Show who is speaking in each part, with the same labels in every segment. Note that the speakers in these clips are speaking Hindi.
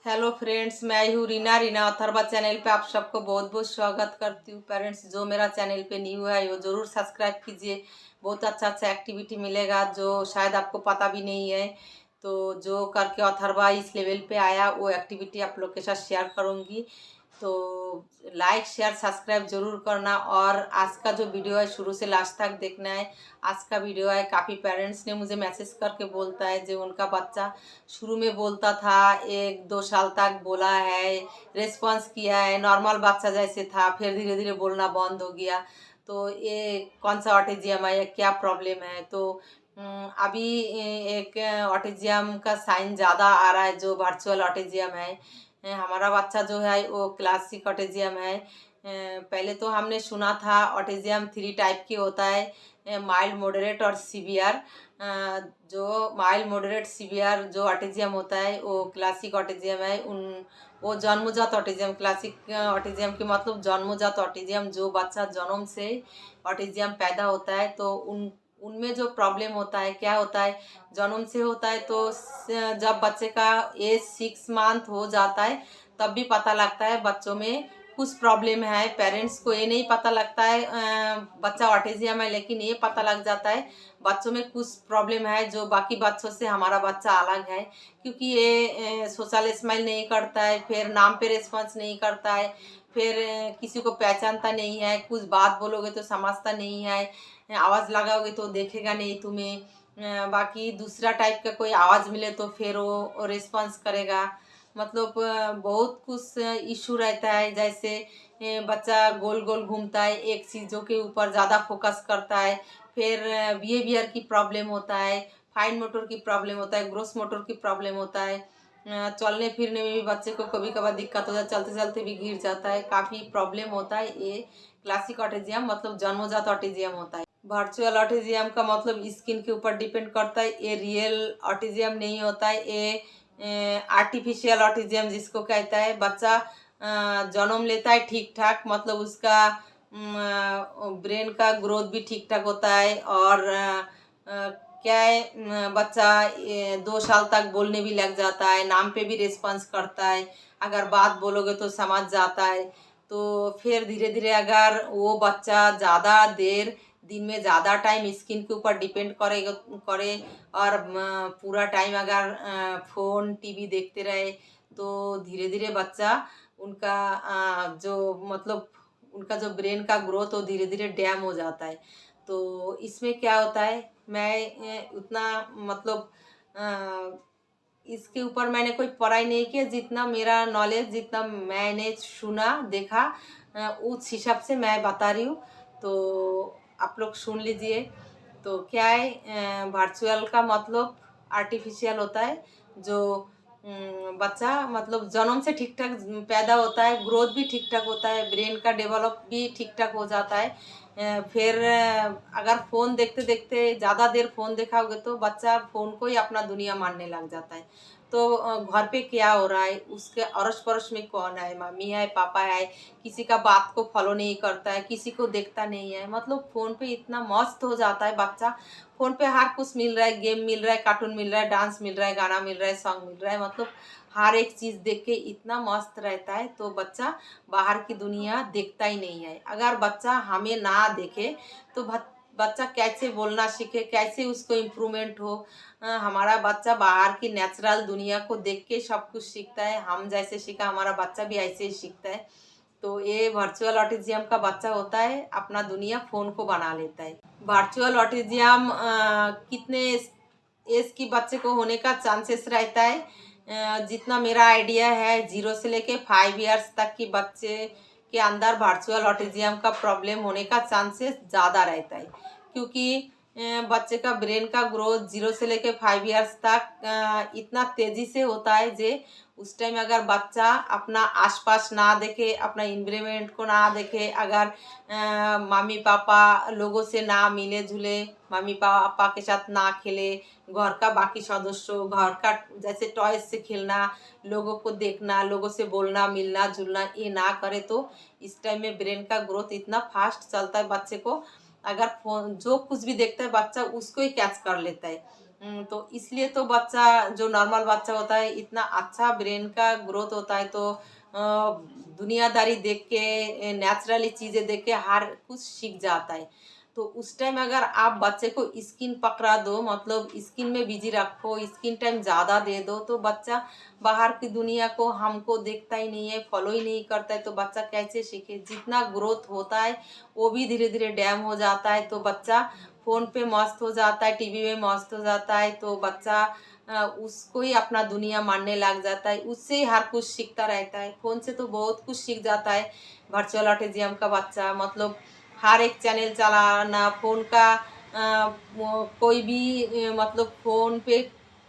Speaker 1: हेलो फ्रेंड्स, मैं हूँ रीना। रीना अथर्वा चैनल पे आप सबको बहुत बहुत स्वागत करती हूँ। पेरेंट्स जो मेरा चैनल पे न्यू है वो ज़रूर सब्सक्राइब कीजिए। बहुत अच्छा अच्छा एक्टिविटी मिलेगा जो शायद आपको पता भी नहीं है। तो जो करके अथर्वा इस लेवल पे आया वो एक्टिविटी आप लोग के साथ शेयर करूँगी। तो लाइक शेयर सब्सक्राइब जरूर करना। और आज का जो वीडियो है शुरू से लास्ट तक देखना है। आज का वीडियो है, काफ़ी पेरेंट्स ने मुझे मैसेज करके बोलता है जो उनका बच्चा शुरू में बोलता था, 1-2 साल तक बोला है, रिस्पॉन्स किया है, नॉर्मल बच्चा जैसे था, फिर धीरे धीरे बोलना बंद हो गया। तो ये कौन सा ऑटिज्म है या क्या प्रॉब्लम है? तो अभी एक ऑटिज्म का साइन ज़्यादा आ रहा है जो वर्चुअल ऑटिज्म है। हमारा बच्चा जो है वो क्लासिक ऑटिज्म है। पहले तो हमने सुना था ऑटिज्म 3 टाइप के होता है, माइल्ड, मॉडरेट और सीवियर। जो माइल्ड, मॉडरेट, सीवियर जो ऑटिज्म होता है वो क्लासिक ऑटिज्म है। वो जन्मजात ऑटिज्म। क्लासिक ऑटिज्म के मतलब जन्मजात ऑटिज्म, जो बच्चा जन्म से ऑटिज्म पैदा होता है तो उनमें जो प्रॉब्लम होता है, क्या होता है, जन्म से होता है तो जब बच्चे का एज 6 मंथ हो जाता है तब भी पता लगता है बच्चों में कुछ प्रॉब्लम है। पेरेंट्स को ये नहीं पता लगता है बच्चा ऑटिज्म है, लेकिन ये पता लग जाता है बच्चों में कुछ प्रॉब्लम है जो बाकी बच्चों से हमारा बच्चा अलग है। क्योंकि ये सोशल स्माइल नहीं करता है, फिर नाम पे रिस्पॉन्स नहीं करता है, फिर किसी को पहचानता नहीं है, कुछ बात बोलोगे तो समझता नहीं है, आवाज़ लगाओगे तो देखेगा नहीं तुम्हें। बाकी दूसरा टाइप का कोई आवाज़ मिले तो फिर वो रिस्पॉन्स करेगा। मतलब बहुत कुछ इशू रहता है। जैसे बच्चा गोल गोल घूमता है, एक चीज़ों के ऊपर ज़्यादा फोकस करता है। फिर बिहेवियर की प्रॉब्लम होता है, फाइन मोटर की प्रॉब्लम होता है, ग्रोस मोटर की प्रॉब्लम होता है। चलने फिरने में भी बच्चे को कभी कभार दिक्कत होता है, चलते चलते भी गिर जाता है, काफ़ी प्रॉब्लम होता है। ये क्लासिक ऑटिज्म मतलब जन्मजात ऑटिज्म होता है। वर्चुअल ऑटिज्म का मतलब स्किन के ऊपर डिपेंड करता है। ये रियल ऑटिज्म नहीं होता है, ये आर्टिफिशियल ऑटिज्म जिसको कहता है। बच्चा जन्म लेता है ठीक ठाक, मतलब उसका ब्रेन का ग्रोथ भी ठीक ठाक होता है। और क्या है, बच्चा 2 साल तक बोलने भी लग जाता है, नाम पे भी रिस्पॉन्स करता है, अगर बात बोलोगे तो समझ जाता है। तो फिर धीरे धीरे अगर वो बच्चा ज़्यादा देर दिन में ज़्यादा टाइम स्किन के ऊपर डिपेंड करे और पूरा टाइम अगर फ़ोन टीवी देखते रहे तो धीरे धीरे बच्चा उनका जो मतलब उनका जो ब्रेन का ग्रोथ हो धीरे धीरे डैम हो जाता है। तो इसमें क्या होता है, मैं उतना मतलब अ, इसके ऊपर मैंने कोई पढ़ाई नहीं किया, जितना मेरा नॉलेज, जितना मैंने सुना देखा उस हिसाब से मैं बता रही हूँ। तो आप लोग सुन लीजिए। तो क्या है, वर्चुअल का मतलब आर्टिफिशियल होता है। जो बच्चा मतलब जन्म से ठीक ठाक पैदा होता है, ग्रोथ भी ठीक ठाक होता है, ब्रेन का डेवलप भी ठीक ठाक हो जाता है। फिर अगर फ़ोन देखते देखते ज़्यादा देर फ़ोन देखा तो बच्चा फ़ोन को ही अपना दुनिया मानने लग जाता है। तो घर पे क्या हो रहा है, उसके अड़ोस पड़ोस में कौन है, मम्मी है, पापा है, किसी का बात को फॉलो नहीं करता है, किसी को देखता नहीं है। मतलब फ़ोन पे इतना मस्त हो जाता है बच्चा। फ़ोन पे हर कुछ मिल रहा है, गेम मिल रहा है, कार्टून मिल रहा है, डांस मिल रहा है, गाना मिल रहा है, सॉन्ग मिल रहा है, मतलब हर एक चीज़ देख के इतना मस्त रहता है। तो बच्चा बाहर की दुनिया देखता ही नहीं है। अगर बच्चा हमें ना देखे तो बच्चा कैसे बोलना सीखे, कैसे उसको इम्प्रूवमेंट हो। हमारा बच्चा बाहर की नेचुरल दुनिया को देख के सब कुछ सीखता है। हम जैसे सीखा हमारा बच्चा भी ऐसे ही सीखता है। तो ये वर्चुअल ऑटिज्म का बच्चा होता है, अपना दुनिया फ़ोन को बना लेता है। वर्चुअल ऑटिज्म कितने एज की बच्चे को होने का चांसेस रहता है? जितना मेरा आइडिया है 0 से लेके 5 इयर्स तक की बच्चे के अंदर वर्चुअल ऑटिज्म का प्रॉब्लम होने का चांसेस ज़्यादा रहता है। क्योंकि बच्चे का ब्रेन का ग्रोथ 0 से लेके 5 इयर्स तक इतना तेज़ी से होता है जे उस टाइम अगर बच्चा अपना आसपास ना देखे, अपना इन्वायरमेंट को ना देखे, अगर मम्मी पापा लोगों से ना मिले जुले, मम्मी पापा के साथ ना खेले, घर का बाकी सदस्यों, घर का जैसे टॉयज से खेलना, लोगों को देखना, लोगों से बोलना, मिलना जुलना ये ना करे तो इस टाइम में ब्रेन का ग्रोथ इतना फास्ट चलता है बच्चे को। अगर फोन जो कुछ भी देखता है बच्चा उसको ही कैच कर लेता है। तो इसलिए तो बच्चा जो नॉर्मल बच्चा होता है इतना अच्छा ब्रेन का ग्रोथ होता है, तो दुनियादारी देख के, नेचुरली चीज़ें देख के हर कुछ सीख जाता है। तो उस टाइम अगर आप बच्चे को स्क्रीन पकड़ा दो, मतलब स्क्रीन में बिजी रखो, स्क्रीन टाइम ज़्यादा दे दो, तो बच्चा बाहर की दुनिया को हमको देखता ही नहीं है, फॉलो ही नहीं करता है, तो बच्चा कैसे सीखे। जितना ग्रोथ होता है वो भी धीरे धीरे डैम हो जाता है। तो बच्चा फ़ोन पे मस्त हो जाता है, टीवी में मस्त हो जाता है, तो बच्चा उसको ही अपना दुनिया मानने लग जाता है, उससे ही हर कुछ सीखता रहता है। फ़ोन से तो बहुत कुछ सीख जाता है वर्चुअल ऑटिज़म का बच्चा, मतलब हर एक चैनल चलाना फ़ोन का, कोई भी मतलब फ़ोन पे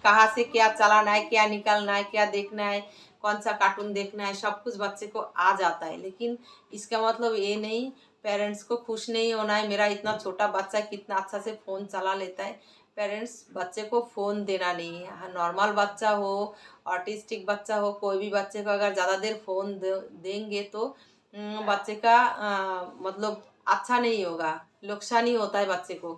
Speaker 1: कहाँ से क्या चलाना है, क्या निकालना है, क्या देखना है, कौन सा कार्टून देखना है, सब कुछ बच्चे को आ जाता है। लेकिन इसका मतलब ये नहीं पेरेंट्स को खुश नहीं होना है, मेरा इतना छोटा बच्चा कितना अच्छा से फ़ोन चला लेता है। पेरेंट्स बच्चे को फ़ोन देना नहीं है। हाँ, नॉर्मल बच्चा हो, ऑटिस्टिक बच्चा हो, कोई भी बच्चे को अगर ज़्यादा देर फ़ोन देंगे तो बच्चे का मतलब अच्छा नहीं होगा, नुकसान ही होता है बच्चे को।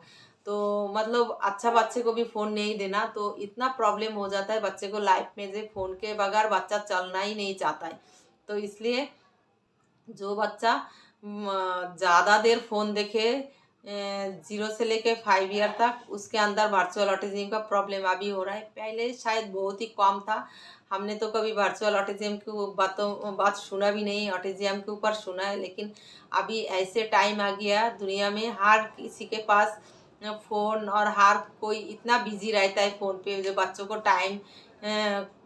Speaker 1: तो मतलब अच्छा बच्चे को भी फ़ोन नहीं देना, तो इतना प्रॉब्लम हो जाता है बच्चे को लाइफ में, जो फ़ोन के बगैर बच्चा चलना ही नहीं चाहता है। तो इसलिए जो बच्चा ज़्यादा देर फ़ोन देखे, 0 से लेके 5 ईयर तक, उसके अंदर वर्चुअल ऑटिज़म का प्रॉब्लम अभी हो रहा है। पहले शायद बहुत ही कम था, हमने तो कभी वर्चुअल ऑटिज़म की बात सुना भी नहीं, ऑटिज़म के ऊपर सुना है। लेकिन अभी ऐसे टाइम आ गया दुनिया में, हर किसी के पास फ़ोन, और हर कोई इतना बिज़ी रहता है फ़ोन पे, जो बच्चों को टाइम,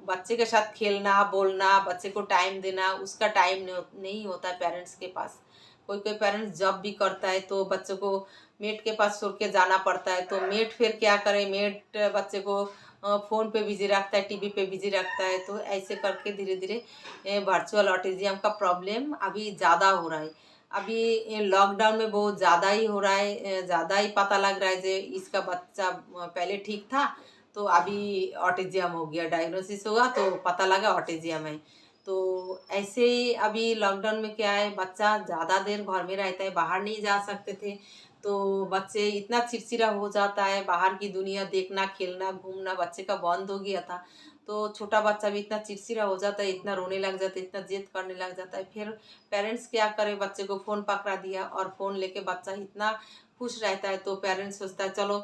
Speaker 1: बच्चे के साथ खेलना, बोलना, बच्चे को टाइम देना, उसका टाइम नहीं होता है पेरेंट्स के पास। कोई कोई पेरेंट्स जॉब भी करता है, तो बच्चों को मेड के पास छोड़ के जाना पड़ता है, तो मेड फिर क्या करे, मेड बच्चे को फ़ोन पे बिज़ी रखता है, टीवी पे बिज़ी रखता है। तो ऐसे करके धीरे धीरे वर्चुअल ऑटिज़म का प्रॉब्लम अभी ज़्यादा हो रहा है। अभी ये लॉकडाउन में बहुत ज़्यादा ही हो रहा है, ज़्यादा ही पता लग रहा है, जो इसका बच्चा पहले ठीक था, तो अभी ऑटिज़म हो गया, डायग्नोसिस हुआ तो पता लगा ऑटिज़म है। तो ऐसे ही अभी लॉकडाउन में क्या है, बच्चा ज़्यादा देर घर में रहता है, बाहर नहीं जा सकते थे, तो बच्चे इतना चिड़चिड़ा हो जाता है, बाहर की दुनिया देखना, खेलना, घूमना बच्चे का बंद हो गया था। तो छोटा बच्चा भी इतना चिड़चिड़ा हो जाता है, इतना रोने लग जाता है, इतना ज़िद करने लग जाता है। फिर पेरेंट्स क्या करे, बच्चे को फ़ोन पकड़ा दिया, और फ़ोन लेके बच्चा इतना खुश रहता है, तो पेरेंट्स सोचता है चलो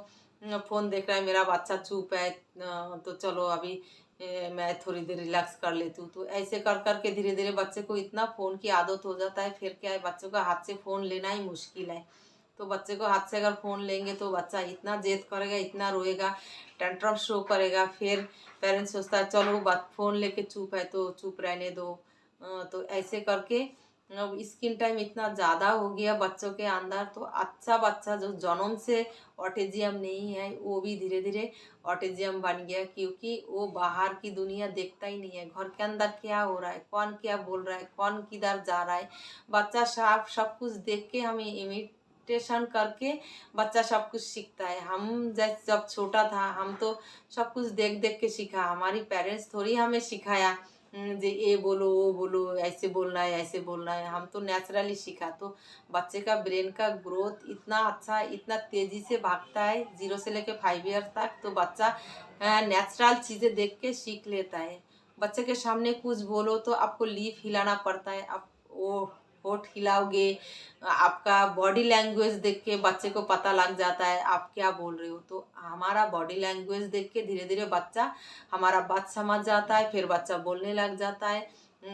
Speaker 1: फ़ोन देख रहा है मेरा बच्चा, चुप है, तो चलो अभी मैं थोड़ी देर रिलैक्स कर लेती हूँ। तो ऐसे कर कर के धीरे धीरे बच्चे को इतना फ़ोन की आदत हो जाता है, फिर क्या है, बच्चों का हाथ से फ़ोन लेना ही मुश्किल है। तो बच्चे को हाथ से अगर फ़ोन लेंगे तो बच्चा इतना ज़िद करेगा, इतना रोएगा, टेंट्रम शो करेगा। फिर पेरेंट्स सोचता है चलो बात, फ़ोन लेके चुप है तो चुप रहने दो। तो ऐसे करके अब स्क्रीन टाइम इतना ज़्यादा हो गया बच्चों के अंदर, तो अच्छा बच्चा जो जन्म से ऑटिज़म नहीं है वो भी धीरे धीरे ऑटिज़म बन गया, क्योंकि वो बाहर की दुनिया देखता ही नहीं है, घर के अंदर क्या हो रहा है, कौन क्या बोल रहा है, कौन किधर जा रहा है। बच्चा साफ सब कुछ देख के, हमें इमिटेशन करके बच्चा सब कुछ सीखता है। हम जैसे जब छोटा था, हम तो सब कुछ देख देख के सीखा, हमारी पेरेंट्स थोड़ी हमें सिखाया जे ये बोलो, वो बोलो, ऐसे बोलना है, ऐसे बोलना है, हम तो नेचुरली सीखा। तो बच्चे का ब्रेन का ग्रोथ इतना अच्छा, इतना तेज़ी से भागता है 0 से लेके 5 ईयर तक, तो बच्चा नेचुरल चीज़ें देख के सीख लेता है। बच्चे के सामने कुछ बोलो तो आपको लीफ हिलाना पड़ता है, आप वो होठ हिलाओगे, आपका बॉडी लैंग्वेज देख के बच्चे को पता लग जाता है आप क्या बोल रहे हो। तो हमारा बॉडी लैंग्वेज देख के धीरे धीरे बच्चा हमारा बात समझ जाता है, फिर बच्चा बोलने लग जाता है,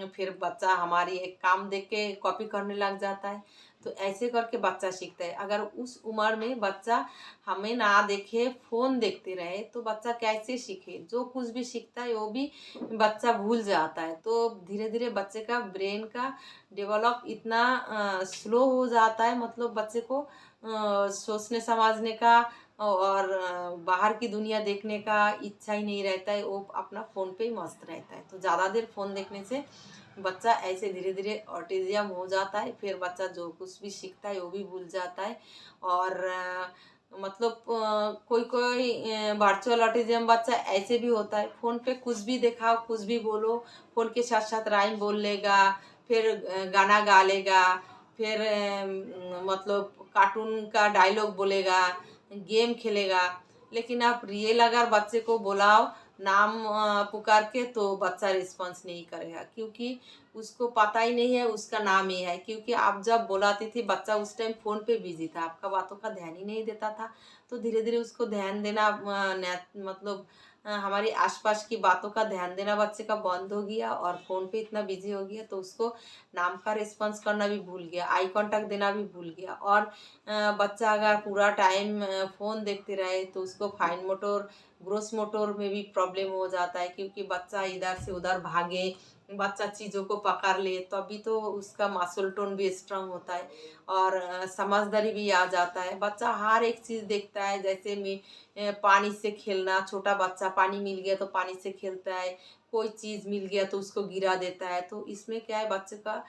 Speaker 1: फिर बच्चा हमारी एक काम देख के कॉपी करने लग जाता है। तो ऐसे करके बच्चा सीखता है। अगर उस उम्र में बच्चा हमें ना देखे, फ़ोन देखते रहे, तो बच्चा कैसे सीखे, जो कुछ भी सीखता है वो भी बच्चा भूल जाता है। तो धीरे धीरे बच्चे का ब्रेन का डेवलप इतना स्लो हो जाता है, मतलब बच्चे को सोचने समझने का और बाहर की दुनिया देखने का इच्छा ही नहीं रहता है, वो अपना फ़ोन पे ही मस्त रहता है। तो ज़्यादा देर फ़ोन देखने से बच्चा ऐसे धीरे धीरे ऑटिज़म हो जाता है, फिर बच्चा जो कुछ भी सीखता है वो भी भूल जाता है। और मतलब कोई कोई वर्चुअल ऑटिज़म बच्चा ऐसे भी होता है, फ़ोन पे कुछ भी दिखाओ, कुछ भी बोलो, फ़ोन के साथ साथ राइम बोल लेगा, फिर गाना गा लेगा, फिर मतलब कार्टून का डायलॉग बोलेगा, गेम खेलेगा। लेकिन आप रियल अगर बच्चे को बुलाओ नाम पुकार के, तो बच्चा रिस्पॉन्स नहीं करेगा, क्योंकि उसको पता ही नहीं है उसका नाम ये है। क्योंकि आप जब बुलाती थी बच्चा उस टाइम फ़ोन पे बिजी था, आपका बातों का ध्यान ही नहीं देता था। तो धीरे धीरे उसको ध्यान देना मतलब हमारी आसपास की बातों का ध्यान देना बच्चे का बंद हो गया और फ़ोन पे इतना बिजी हो गया, तो उसको नाम का रिस्पॉन्स करना भी भूल गया, आई कांटेक्ट देना भी भूल गया। और बच्चा अगर पूरा टाइम फ़ोन देखते रहे तो उसको फाइन मोटर ग्रोस मोटर में भी प्रॉब्लम हो जाता है, क्योंकि बच्चा इधर से उधर भागे, बच्चा चीज़ों को पकड़ ले, तभी तो उसका मसल टोन भी स्ट्रांग होता है और समझदारी भी आ जाता है। बच्चा हर एक चीज़ देखता है, जैसे में पानी से खेलना, छोटा बच्चा पानी मिल गया तो पानी से खेलता है, कोई चीज़ मिल गया तो उसको गिरा देता है। तो इसमें क्या है, बच्चे का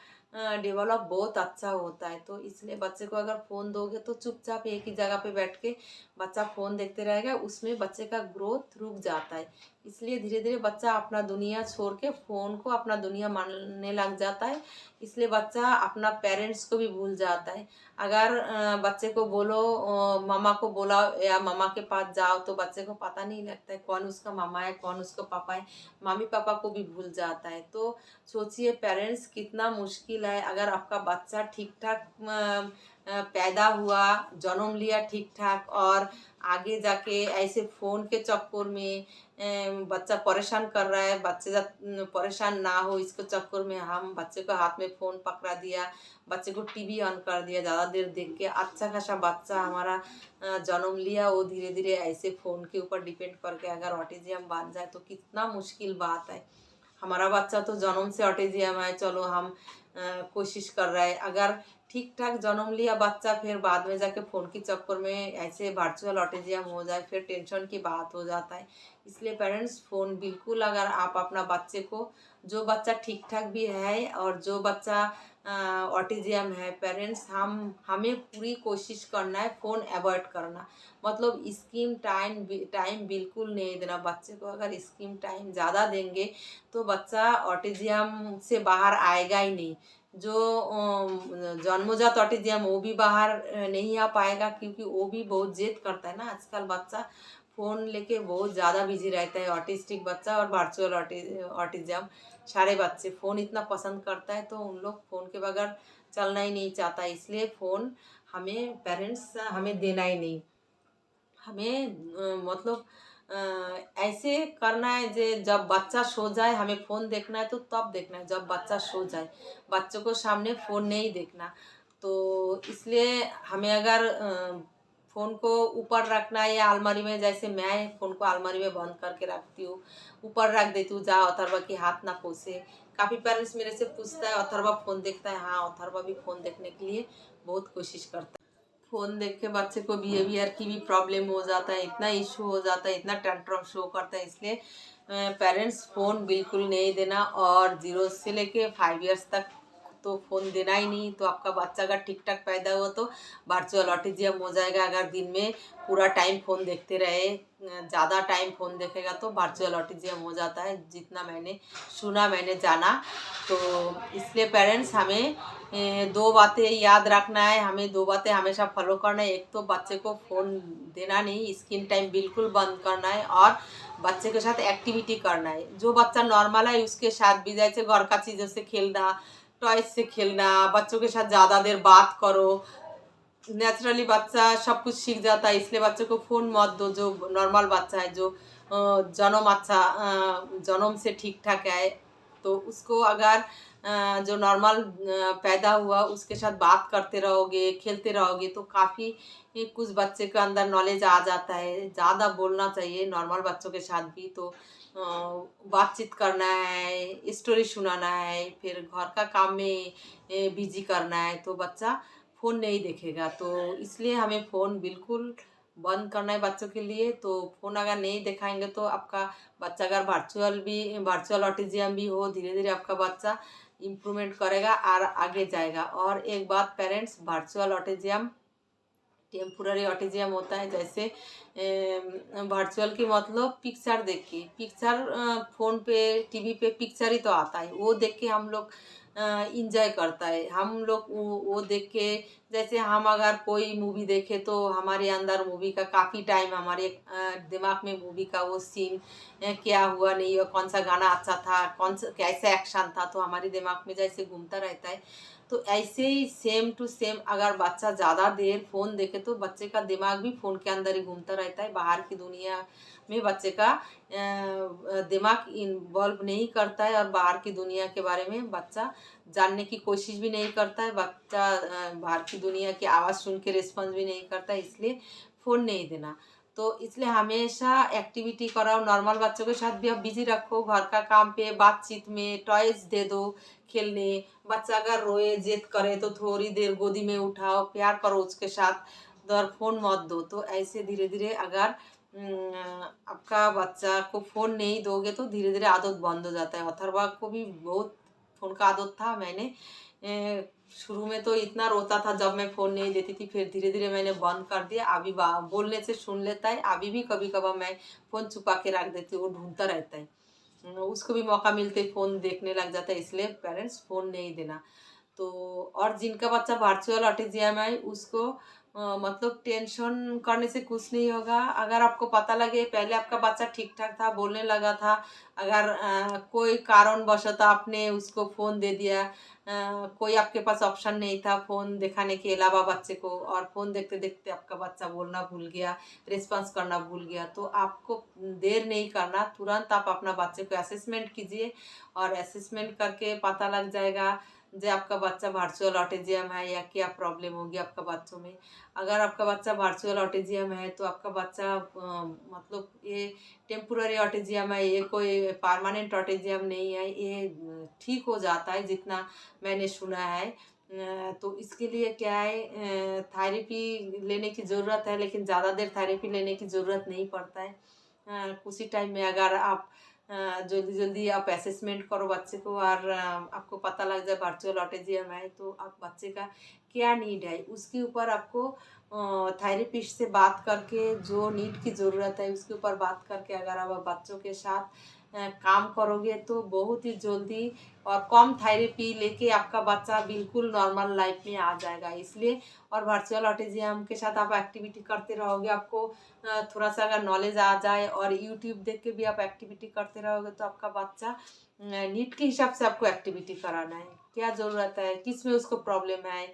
Speaker 1: डेवलप बहुत अच्छा होता है। तो इसलिए बच्चे को अगर फ़ोन दोगे तो चुपचाप एक ही जगह पे बैठ के बच्चा फ़ोन देखते रहेगा, उसमें बच्चे का ग्रोथ रुक जाता है। इसलिए धीरे धीरे बच्चा अपना दुनिया छोड़ के फ़ोन को अपना दुनिया मानने लग जाता है। इसलिए बच्चा अपना पेरेंट्स को भी भूल जाता है। अगर बच्चे को बोलो मम्मा को बुलाओ या मम्मा के पास जाओ, तो बच्चे को पता नहीं लगता है कौन उसका मम्मा है कौन उसका पापा है, मम्मी पापा को भी भूल जाता है। तो सोचिए पेरेंट्स कितना मुश्किल है। अगर आपका बच्चा ठीक ठाक पैदा हुआ, जन्म लिया ठीक ठाक, और आगे जाके ऐसे फ़ोन के चक्कर में बच्चा परेशान कर रहा है, बच्चे जब परेशान ना हो इसके चक्कर में हम बच्चे को हाथ में फ़ोन पकड़ा दिया, बच्चे को टीवी ऑन कर दिया, ज़्यादा देर देख के अच्छा खासा बच्चा हमारा जन्म लिया, वो धीरे धीरे ऐसे फ़ोन के ऊपर डिपेंड करके अगर ऑटिज़म बन जाए तो कितना मुश्किल बात है। हमारा बच्चा तो जन्म से ऑटिज़म है, चलो हम कोशिश कर रहे हैं। अगर ठीक ठाक जन्म लिया बच्चा, फिर बाद में जाके फ़ोन के चक्कर में ऐसे वर्चुअल ऑटिज़म हो जाए, फिर टेंशन की बात हो जाता है। इसलिए पेरेंट्स फ़ोन बिल्कुल, अगर आप अपना बच्चे को, जो बच्चा ठीक ठाक भी है और जो बच्चा ऑटिज़म है, पेरेंट्स हमें पूरी कोशिश करना है फ़ोन अवॉइड करना। मतलब स्क्रीन टाइम बिल्कुल नहीं देना बच्चे को। अगर स्क्रीन टाइम ज़्यादा देंगे तो बच्चा ऑटिज़म से बाहर आएगा ही नहीं। जो जन्मजात ऑटिज़म वो भी बाहर नहीं आ पाएगा, क्योंकि वो भी बहुत ज़िद करता है ना। आजकल बच्चा फ़ोन लेके बहुत ज़्यादा बिजी रहता है, ऑटिस्टिक बच्चा और वर्चुअल ऑटिज़म सारे बच्चे फ़ोन इतना पसंद करता है, तो उन लोग फ़ोन के बगैर चलना ही नहीं चाहता। इसलिए फ़ोन हमें पेरेंट्स हमें देना ही नहीं। हमें मतलब ऐसे करना है जे जब बच्चा सो जाए हमें फ़ोन देखना है तो तब देखना है, जब बच्चा सो जाए। बच्चों को सामने फ़ोन नहीं देखना। तो इसलिए हमें अगर फ़ोन को ऊपर रखना है या अलमारी में, जैसे मैं फ़ोन को अलमारी में बंद करके रखती हूँ, ऊपर रख देती हूँ जहाँ अथर्वा के हाथ ना पहुँचे। काफ़ी पेरेंट्स मेरे से पूछता है अथर्वा फ़ोन देखता है? हाँ, अथर्वा भी फ़ोन देखने के लिए बहुत कोशिश करता है। फ़ोन देख के बच्चे को बिहेवियर की भी प्रॉब्लम हो जाता है, इतना इशू हो जाता है, इतना टेंट्रम शो करता है। इसलिए पेरेंट्स फ़ोन बिल्कुल नहीं देना, और 0 से लेके 5 इयर्स तक तो फ़ोन देना ही नहीं। तो आपका बच्चा अगर ठीक ठाक पैदा हुआ तो वर्चुअल ऑटिज़म हो जाएगा। अगर दिन में पूरा टाइम फ़ोन देखते रहे, ज़्यादा टाइम फ़ोन देखेगा तो वर्चुअल ऑटिज़म हो जाता है, जितना मैंने सुना, मैंने जाना। तो इसलिए पेरेंट्स हमें 2 बातें याद रखना है, हमें 2 बातें हमेशा फॉलो करना है। एक तो बच्चे को फ़ोन देना नहीं, स्क्रीन टाइम बिल्कुल बंद करना है, और बच्चे के साथ एक्टिविटी करना है। जो बच्चा नॉर्मल है उसके साथ भी, जैसे घर का चीज़ों से खेलना, टॉयज़ से खेलना, बच्चों के साथ ज़्यादा देर बात करो। नेचुरली बच्चा सब कुछ सीख जाता है, इसलिए बच्चों को फ़ोन मत दो। जो नॉर्मल बच्चा है, जो जन्म से ठीक ठाक है, तो उसको अगर जो नॉर्मल पैदा हुआ उसके साथ बात करते रहोगे, खेलते रहोगे, तो काफ़ी कुछ बच्चे के अंदर नॉलेज आ जाता है। ज़्यादा बोलना चाहिए नॉर्मल बच्चों के साथ भी। तो बातचीत करना है, स्टोरी सुनाना है, फिर घर का काम में बिजी करना है, तो बच्चा फ़ोन नहीं देखेगा। तो इसलिए हमें फ़ोन बिल्कुल बंद करना है बच्चों के लिए। तो फ़ोन अगर नहीं दिखाएंगे तो आपका बच्चा अगर वर्चुअल ऑटिज़म भी हो, धीरे धीरे आपका बच्चा इम्प्रूवमेंट करेगा और आगे जाएगा। और एक बात parents, virtual autism temporary autism होता है। जैसे वर्चुअल की मतलब पिक्चर देख के, पिक्चर फ़ोन पे टीवी पे पिक्चर ही तो आता है, वो देख के हम लोग इंजॉय करता है। हम लोग वो देख के जैसे हम अगर कोई मूवी देखे तो हमारे अंदर मूवी का काफ़ी टाइम हमारे दिमाग में मूवी का वो सीन क्या हुआ नहीं हुआ, कौन सा गाना अच्छा था, कौन सा कैसा एक्शन था, तो हमारे दिमाग में जैसे घूमता रहता है। तो ऐसे ही सेम टू सेम अगर बच्चा ज़्यादा देर फ़ोन देखे तो बच्चे का दिमाग भी फ़ोन के अंदर ही घूमता रहता है। बाहर की दुनिया में बच्चे का दिमाग इन्वॉल्व नहीं करता है और बाहर की दुनिया के बारे में बच्चा जानने की कोशिश भी नहीं करता है। बच्चा बाहर की दुनिया की आवाज़ सुन के रिस्पॉन्स भी नहीं करता है, इसलिए फ़ोन नहीं देना। तो इसलिए हमेशा एक्टिविटी कराओ, नॉर्मल बच्चों के साथ भी आप बिज़ी रखो, घर का काम पे, बातचीत में, टॉयज़ दे दो खेलने। बच्चा अगर रोए, ज़िद करे तो थोड़ी देर गोदी में उठाओ, प्यार करो उसके साथ, और फ़ोन मत दो। तो ऐसे धीरे-धीरे अगर आपका बच्चा को फ़ोन नहीं दोगे तो धीरे-धीरे आदत बंद हो जाता है। अथर्वा को भी बहुत फ़ोन का आदत था। मैंने शुरू में तो इतना रोता था जब मैं फ़ोन नहीं देती थी, फिर धीरे-धीरे मैंने बंद कर दिया। अभी बा बोलने से सुन लेता है। अभी भी कभी-कभार मैं फ़ोन छुपा के रख देती हूँ, वो ढूँढता रहता है। उसको भी मौका मिलते ही फ़ोन देखने लग जाता है, इसलिए पेरेंट्स फ़ोन नहीं देना। तो और जिनका बच्चा वर्चुअल ऑटिज़म है उसको मतलब टेंशन करने से कुछ नहीं होगा। अगर आपको पता लगे पहले आपका बच्चा ठीक-ठाक था, बोलने लगा था, अगर कोई कारणवशत आपने उसको फ़ोन दे दिया, कोई आपके पास ऑप्शन नहीं था फ़ोन दिखाने के अलावा बच्चे को, और फ़ोन देखते-देखते आपका बच्चा बोलना भूल गया, रिस्पॉन्स करना भूल गया, तो आपको देर नहीं करना, तुरंत आप अपना बच्चे को असेसमेंट कीजिए और असेसमेंट करके पता लग जाएगा जे आपका बच्चा वर्चुअल ऑटिज़म है या क्या प्रॉब्लम होगी आपका बच्चों में। अगर आपका बच्चा वर्चुअल ऑटिज़म है तो आपका बच्चा मतलब ये टेम्पोररी ऑटिज़म है, ये कोई परमानेंट ऑटिज़म नहीं है, ये ठीक हो जाता है जितना मैंने सुना है। तो इसके लिए क्या है, थेरेपी लेने की ज़रूरत है, लेकिन ज़्यादा देर थेरेपी लेने की ज़रूरत नहीं पड़ता है। कुछ ही टाइम में अगर आप जल्दी-जल्दी आप असेसमेंट करो बच्चे को और आपको पता लग जाए वर्चुअल ऑटिज़म है, तो आप बच्चे का क्या नीड है, उसके ऊपर आपको थेरेपिस्ट से बात करके जो नीड की ज़रूरत है, उसके ऊपर बात करके अगर आप बच्चों के साथ काम करोगे तो बहुत ही जल्दी और कम थेरेपी लेके आपका बच्चा बिल्कुल नॉर्मल लाइफ में आ जाएगा। इसलिए और वर्चुअल ऑटिज़म के साथ आप एक्टिविटी करते रहोगे, आपको थोड़ा-सा अगर नॉलेज आ जाए और यूट्यूब देख के भी आप एक्टिविटी करते रहोगे तो आपका बच्चा नीड के हिसाब से आपको एक्टिविटी कराना है। क्या ज़रूरत है, किस में उसको प्रॉब्लम है,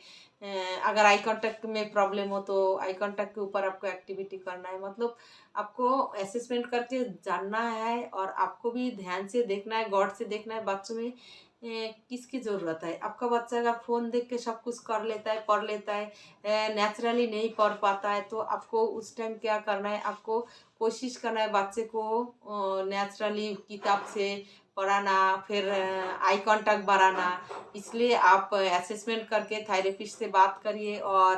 Speaker 1: अगर आई कॉन्टैक्ट में प्रॉब्लम हो तो आई कॉन्टैक्ट के ऊपर आपको एक्टिविटी करना है। मतलब आपको असेसमेंट करके जानना है और आपको भी ध्यान से देखना है, गौर से देखना है बच्चों में किसकी ज़रूरत है। आपका बच्चा अगर फ़ोन देख के सब कुछ कर लेता है, पढ़ लेता है, नेचुरली नहीं पढ़ पाता है, तो आपको उस टाइम क्या करना है, आपको कोशिश करना है बच्चे को नेचुरली किताब से पढ़ाना, फिर आई कांटेक्ट बढ़ाना। इसलिए आप असेसमेंट करके थेरेपिस्ट से बात करिए और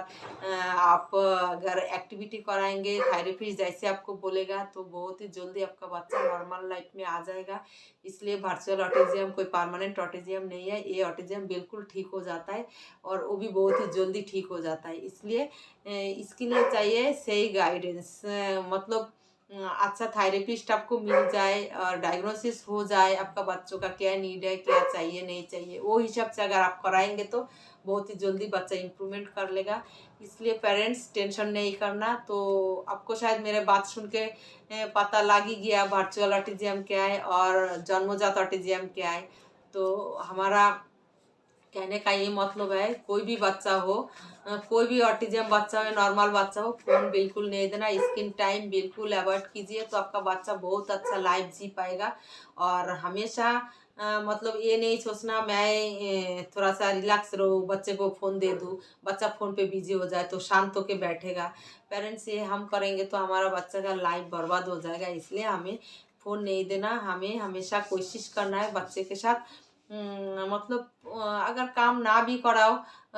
Speaker 1: आप अगर एक्टिविटी कराएँगे, थेरेपिस्ट जैसे आपको बोलेगा तो बहुत ही जल्दी आपका बच्चा नॉर्मल लाइफ में आ जाएगा। इसलिए वर्चुअल ऑटिज़म कोई परमानेंट ऑटिज़म नहीं है, ये ऑटिज़म बिल्कुल ठीक हो जाता है और वो भी बहुत ही जल्दी ठीक हो जाता है। इसलिए इसके लिए चाहिए सही गाइडेंस, मतलब अच्छा थेरेपिस्ट आपको मिल जाए और डायग्नोसिस हो जाए आपका बच्चों का क्या नीड है, क्या चाहिए, नहीं चाहिए। वो हिसाब से अगर आप कराएँगे तो बहुत ही जल्दी बच्चा इम्प्रूवमेंट कर लेगा। इसलिए पेरेंट्स टेंशन नहीं करना। तो आपको शायद मेरे बात सुन के पता लग ही गया वर्चुअल ऑटिज़म क्या है और जन्मजात ऑटिज़म क्या है। तो हमारा कहने का ये मतलब है कोई भी बच्चा हो, कोई भी ऑटिज़म बच्चा हो, नॉर्मल बच्चा हो, फ़ोन बिल्कुल नहीं देना, स्क्रीन टाइम बिल्कुल अवॉइड कीजिए तो आपका बच्चा बहुत अच्छा लाइफ जी पाएगा। और हमेशा मतलब ये नहीं सोचना मैं थोड़ा-सा रिलैक्स रहूँ, बच्चे को फ़ोन दे दूँ, बच्चा फ़ोन पे बिज़ी हो जाए तो शांत होके बैठेगा। पेरेंट्स ये हम करेंगे तो हमारा बच्चा का लाइफ बर्बाद हो जाएगा, इसलिए हमें फ़ोन नहीं देना। हमें हमेशा कोशिश करना है बच्चे के साथ मतलब अगर काम ना भी कराओ,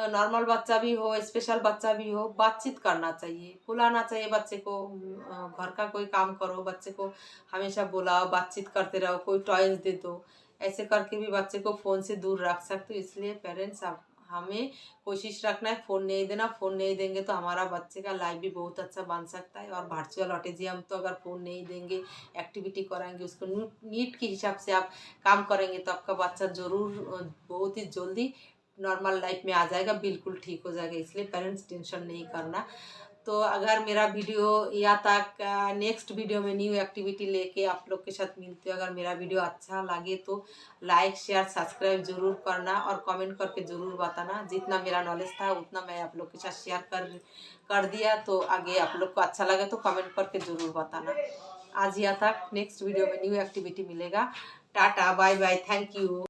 Speaker 1: नॉर्मल बच्चा भी हो, स्पेशल बच्चा भी हो, बातचीत करना चाहिए, बुलाना चाहिए बच्चे को। घर का कोई काम करो, बच्चे को हमेशा बुलाओ, बातचीत करते रहो, कोई टॉयज़ दे दो। ऐसे करके भी बच्चे को फ़ोन से दूर रख सकते हो। इसलिए पेरेंट्स आप हमें कोशिश रखना है फ़ोन नहीं देना। फ़ोन नहीं देंगे तो हमारा बच्चे का लाइफ भी बहुत अच्छा बन सकता है। और वर्चुअल ऑटिज़म तो अगर फ़ोन नहीं देंगे, एक्टिविटी कराएँगे, उसको नीड के हिसाब से आप काम करेंगे तो आपका बच्चा ज़रूर बहुत ही जल्दी नॉर्मल लाइफ में आ जाएगा, बिल्कुल ठीक हो जाएगा। इसलिए पेरेंट्स टेंशन नहीं करना। तो अगर मेरा वीडियो या तक नेक्स्ट वीडियो में न्यू एक्टिविटी लेके आप लोग के साथ मिलती हूँ। अगर मेरा वीडियो अच्छा लगे तो लाइक शेयर सब्सक्राइब ज़रूर करना और कमेंट करके ज़रूर बताना। जितना मेरा नॉलेज था उतना मैं आप लोग के साथ शेयर कर दिया। तो आगे आप लोग को अच्छा लगे तो कमेंट करके ज़रूर बताना। आज या तक, नेक्स्ट वीडियो में न्यू एक्टिविटी मिलेगा। Tata bye bye, thank you.